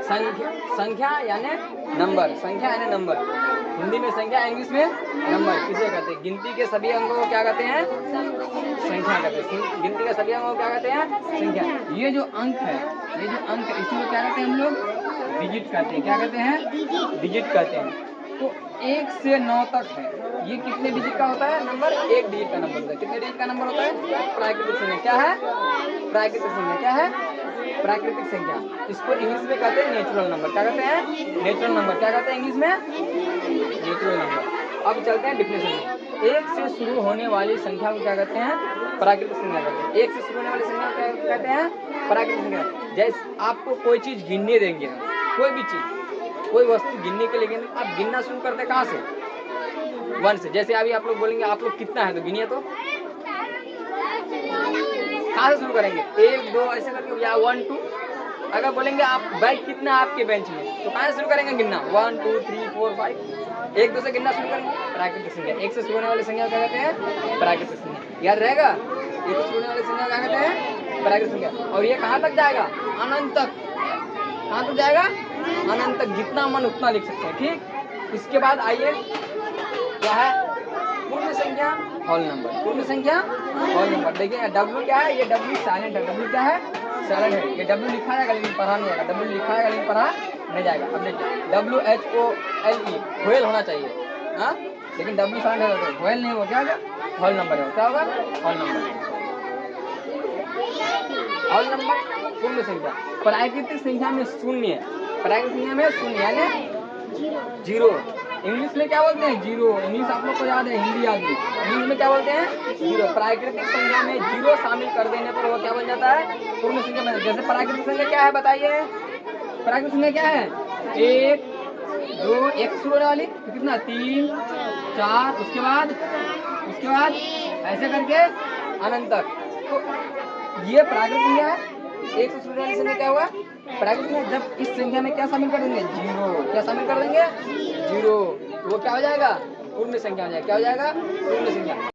संख्या यानी नंबर, संख्या यानी नंबर। हिंदी में संख्या, इंग्लिश में नंबर किसे कहते हैं? गिनती के सभी अंकों को क्या कहते हैं? संख्या कहते हैं। गिनती के सभी अंकों को क्या कहते हैं? संख्या। ये जो अंक है, ये जो अंक है, इसी को क्या कहते हैं हम लोग? डिजिट कहते हैं। क्या कहते हैं? डिजिट कहते हैं। तो 1 से 9 तक है, ये कितने डिजिट का होता है? नंबर 1 डिजिट का नंबर होता है। कितने डिजिट का नंबर होता है? प्राकृतिक संख्या। क्या है? प्राकृतिक संख्या। क्या है? प्राकृतिक संख्या। इसको इंग्लिश में कहते हैं नेचुरल नंबर। क्या कहते हैं? Natural number. क्या कहते हैं इंग्लिश में? Natural number. अब चलते हैं डिफिनेशन में। 1 से शुरू होने वाली संख्या को क्या कहते हैं? प्राकृतिक संख्या कहते हैं। 1 से शुरू होने वाली संख्या को क्या कहते हैं? प्राकृतिक संख्या। जैसे आपको कोई चीज गिनने देंगे, कोई भी चीज, कोई वस्तु गिनने के लिए गिनने, आप गिनना शुरू करते हैं कहाँ से? 1 से। जैसे अभी आप लोग बोलेंगे आप लोग कितना है, तो गिनिए, तो कहाँ से शुरू करेंगे? 1 2 ऐसे करके, या 1 2। अगर बोलेंगे आप बैग कितना है आपके बेंच में, तो कहाँ से शुरू करेंगे गिनना? 1 2 3 4 5। 1 2 से गिनना शुरू करेंगे। प्राकृतिक संख्या। 1 से शुरू होने वाली संख्या क्या कहते हैं? प्राकृतिक संख्या। याद रहेगा? 1 से शुरू होने वाली संख्या क्या कहते हैं? प्राकृतिक संख्या। और ये कहाँ तक जाएगा? अनंत तक। कहाँ तक जाएगा? अनंत तक। जितना मन उतना लिख सकते हैं। ठीक। इसके बाद आइए, क्या है? पूर्ण संख्या, होल नंबर। पूर्ण संख्या, होल नंबर। देखिए W क्या है? ये W साइलेंट है। W क्या है? साइलेंट है। ये W लिखा जाएगा लेकिन पढ़ा नहीं जाएगा। W लिखा जाएगा लेकिन पढ़ा नहीं जाएगा। अब देखिए WHOLE, व्हेल होना चाहिए, हाँ, लेकिन W साइलेंट है तो व्हेल नहीं होगा। क्या होगा? होल नंबर है। क्या होगा? Whole number. होल नंबर पूर्ण संख्या। प्राकृतिक संख्या में शून्य है। प्राकृतिक संख्या में शून्य यानी जीरो। इंग्लिश में क्या बोलते हैं? जीरो। इंग्लिश आप लोग को याद है, हिंदी याद नहीं। इंग्लिश में क्या बोलते हैं? जीरो। प्राकृतिक संख्या में जीरो शामिल कर देने पर वो क्या बन जाता है? पूर्ण संख्या बन जाता है। जैसे प्राकृतिक संख्या क्या है बताइए? प्राकृतिक संख्या क्या है? 1 2, 1 से शुरू होने वाली, तो कितना? 3 4, उसके बाद ऐसे करके अनंत तक। तो ये प्राकृतिक संख्या है। 1 से शुरू होने वाली संख्या क्या हुआ? प्राकृतिक संख्या। जब इस संख्या में क्या शामिल कर देंगे? जीरो। क्या शामिल कर देंगे? जीरो। तो वो क्या हो जाएगा? पूर्ण संख्या हो जाएगा। क्या हो जाएगा? पूर्ण संख्या।